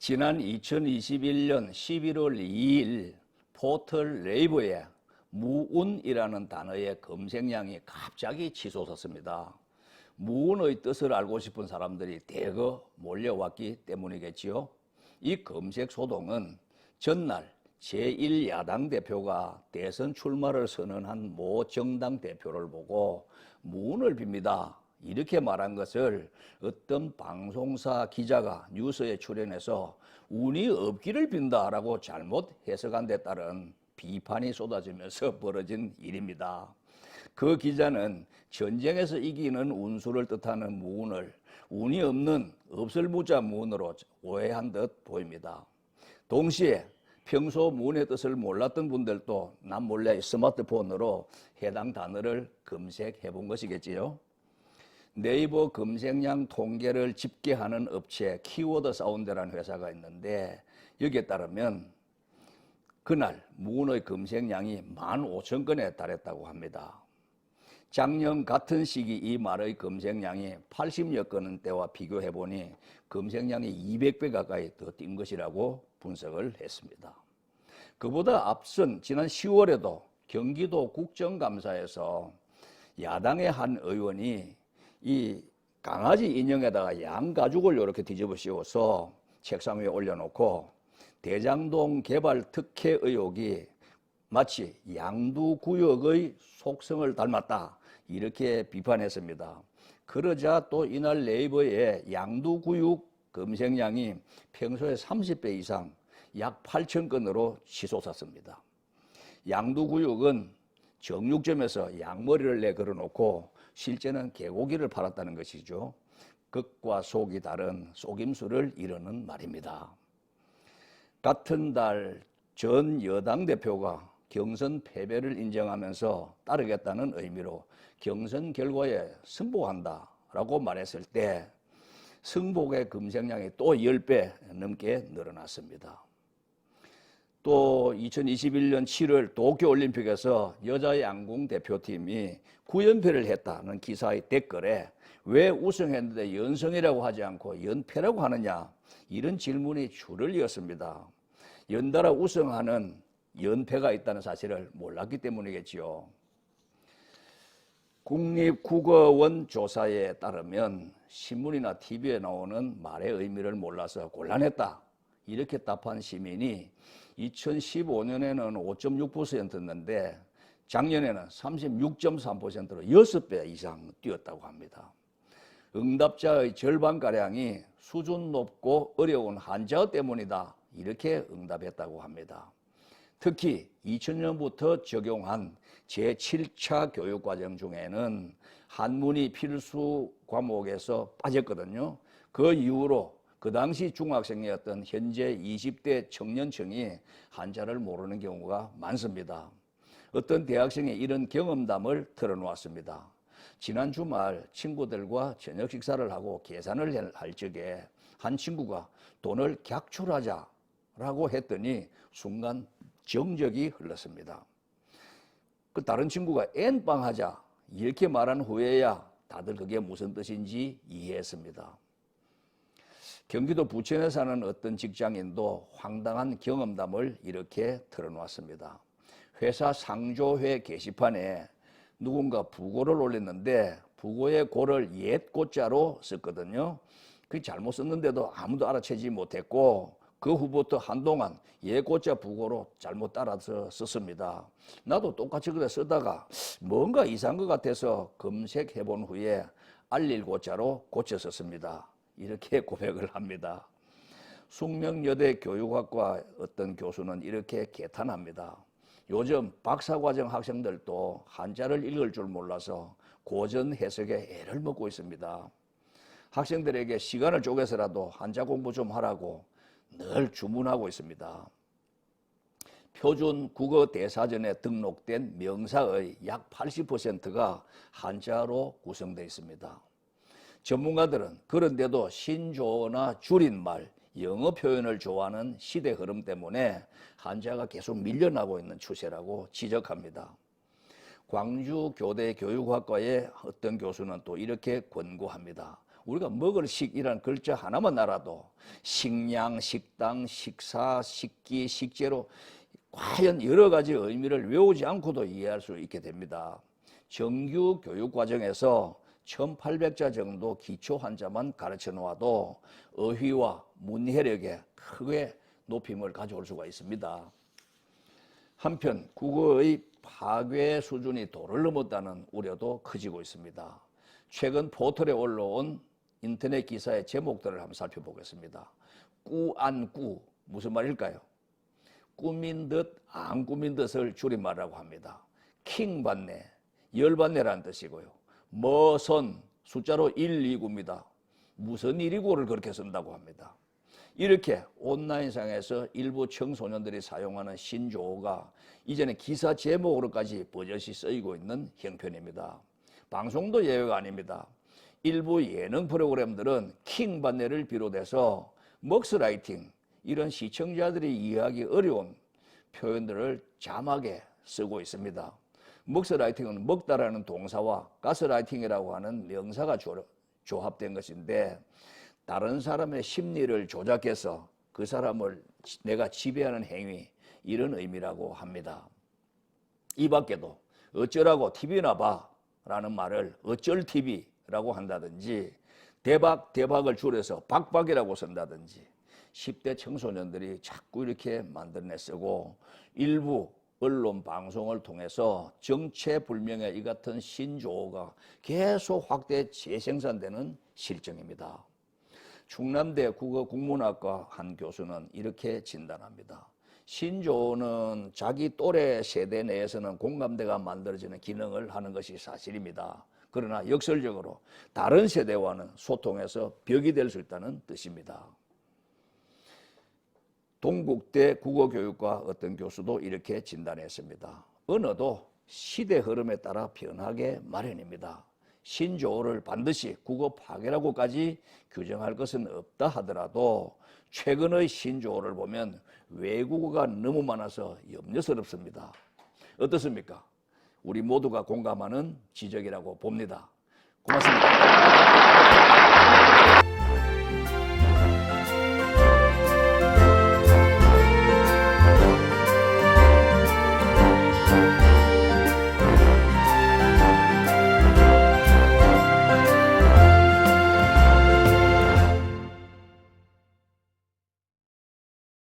지난 2021년 11월 2일 포털 네이버에 무운이라는 단어의 검색량이 갑자기 치솟았습니다. 무운의 뜻을 알고 싶은 사람들이 대거 몰려왔기 때문이겠지요. 이 검색 소동은 전날 제1야당 대표가 대선 출마를 선언한 모 정당 대표를 보고 무운을 빕니다, 이렇게 말한 것을 어떤 방송사 기자가 뉴스에 출연해서 운이 없기를 빈다라고 잘못 해석한 데 따른 비판이 쏟아지면서 벌어진 일입니다. 그 기자는 전쟁에서 이기는 운수를 뜻하는 무운을 운이 없는 없을 무자 무운으로 오해한 듯 보입니다. 동시에 평소 무운의 뜻을 몰랐던 분들도 남몰래 스마트폰으로 해당 단어를 검색해 본 것이겠지요. 네이버 검색량 통계를 집계하는 업체 키워드 사운드라는 회사가 있는데, 여기에 따르면 그날 무운의 검색량이 15,000건에 달했다고 합니다. 작년 같은 시기 이 말의 검색량이 80여 건 때와 비교해보니 검색량이 200배 가까이 더 뛴 것이라고 분석을 했습니다. 그보다 앞선 지난 10월에도 경기도 국정감사에서 야당의 한 의원이 이 강아지 인형에다가 양가죽을 이렇게 뒤집어 씌워서 책상 위에 올려놓고 대장동 개발 특혜 의혹이 마치 양두구역의 속성을 닮았다, 이렇게 비판했습니다. 그러자 또 이날 네이버의 양두구역 검색량이 평소에 30배 이상 약 8,000건으로 치솟았습니다. 양두구역은 정육점에서 양머리를 내 걸어놓고 실제는 개고기를 팔았다는 것이죠. 겉과 속이 다른 속임수를 이루는 말입니다. 같은 달 전 여당 대표가 경선 패배를 인정하면서 따르겠다는 의미로 경선 결과에 승복한다라고 말했을 때 승복의 검색량이 또 10배 넘게 늘어났습니다. 또 2021년 7월 도쿄올림픽에서 여자 양궁 대표팀이 9연패를 했다는 기사의 댓글에 왜 우승했는데 연승이라고 하지 않고 연패라고 하느냐, 이런 질문이 줄을 이었습니다. 연달아 우승하는 연패가 있다는 사실을 몰랐기 때문이겠지요. 국립국어원 조사에 따르면 신문이나 TV에 나오는 말의 의미를 몰라서 곤란했다, 이렇게 답한 시민이 2015년에는 5.6%였는데 작년에는 36.3%로 6배 이상 뛰었다고 합니다. 응답자의 절반가량이 수준 높고 어려운 한자어 때문이다, 이렇게 응답했다고 합니다. 특히 2000년부터 적용한 제7차 교육과정 중에는 한문이 필수 과목에서 빠졌거든요. 그 이후로 그 당시 중학생이었던 현재 20대 청년층이 한자를 모르는 경우가 많습니다. 어떤 대학생이 이런 경험담을 털어놓았습니다. 지난 주말 친구들과 저녁 식사를 하고 계산을 할 적에 한 친구가 돈을 객출하자라고 했더니 순간 정적이 흘렀습니다. 그 다른 친구가 N빵 하자 이렇게 말한 후에야 다들 그게 무슨 뜻인지 이해했습니다. 경기도 부천에 사는 어떤 직장인도 황당한 경험담을 이렇게 털어놓았습니다. 회사 상조회 게시판에 누군가 부고를 올렸는데 부고의 고를 옛 고자로 썼거든요. 그게 잘못 썼는데도 아무도 알아채지 못했고 그 후부터 한동안 옛 고자 부고로 잘못 따라서 썼습니다. 나도 똑같이 그래 쓰다가 뭔가 이상한 것 같아서 검색해본 후에 알릴 고자로 고쳐 썼습니다, 이렇게 고백을 합니다. 숙명여대 교육학과 어떤 교수는 이렇게 개탄합니다. 요즘 박사과정 학생들도 한자를 읽을 줄 몰라서 고전 해석에 애를 먹고 있습니다. 학생들에게 시간을 쪼개서라도 한자 공부 좀 하라고 늘 주문하고 있습니다. 표준 국어 대사전에 등록된 명사의 약 80%가 한자로 구성되어 있습니다. 전문가들은 그런데도 신조어나 줄임말, 영어 표현을 좋아하는 시대 흐름 때문에 한자가 계속 밀려나고 있는 추세라고 지적합니다. 광주교대 교육학과의 어떤 교수는 또 이렇게 권고합니다. 우리가 먹을 식이란 글자 하나만 알아도 식량, 식당, 식사, 식기, 식재로 과연 여러 가지 의미를 외우지 않고도 이해할 수 있게 됩니다. 정규 교육 과정에서 1800자 정도 기초 한자만 가르쳐 놓아도 어휘와 문해력에 크게 높임을 가져올 수가 있습니다. 한편 국어의 파괴 수준이 도를 넘었다는 우려도 커지고 있습니다. 최근 포털에 올라온 인터넷 기사의 제목들을 한번 살펴보겠습니다. 꾸안꾸 무슨 말일까요? 꾸민 듯 안 꾸민 듯을 줄임말이라고 합니다. 킹받네, 열받네라는 뜻이고요. 머선 숫자로 129입니다. 무슨 129를 그렇게 쓴다고 합니다. 이렇게 온라인상에서 일부 청소년들이 사용하는 신조어가 이제는 기사 제목으로까지 버젓이 쓰이고 있는 형편입니다. 방송도 예외가 아닙니다. 일부 예능 프로그램들은 킹받네를 비롯해서 먹스라이팅, 이런 시청자들이 이해하기 어려운 표현들을 자막에 쓰고 있습니다. 먹스라이팅은 먹다라는 동사와 가스라이팅이라고 하는 명사가 조합된 것인데, 다른 사람의 심리를 조작해서 그 사람을 내가 지배하는 행위, 이런 의미라고 합니다. 이 밖에도 어쩌라고 TV나 봐 라는 말을 어쩔 TV라고 한다든지, 대박을 줄여서 박박이라고 쓴다든지, 10대 청소년들이 자꾸 이렇게 만들어내 쓰고 일부 언론 방송을 통해서 정체불명의 이 같은 신조어가 계속 확대 재생산되는 실정입니다. 충남대 국어국문학과 한 교수는 이렇게 진단합니다. 신조어는 자기 또래 세대 내에서는 공감대가 만들어지는 기능을 하는 것이 사실입니다. 그러나 역설적으로 다른 세대와는 소통에서 벽이 될 수 있다는 뜻입니다. 동국대 국어교육과 어떤 교수도 이렇게 진단했습니다. 언어도 시대 흐름에 따라 변하게 마련입니다. 신조어를 반드시 국어 파괴라고까지 규정할 것은 없다 하더라도 최근의 신조어를 보면 외국어가 너무 많아서 염려스럽습니다. 어떻습니까? 우리 모두가 공감하는 지적이라고 봅니다. 고맙습니다.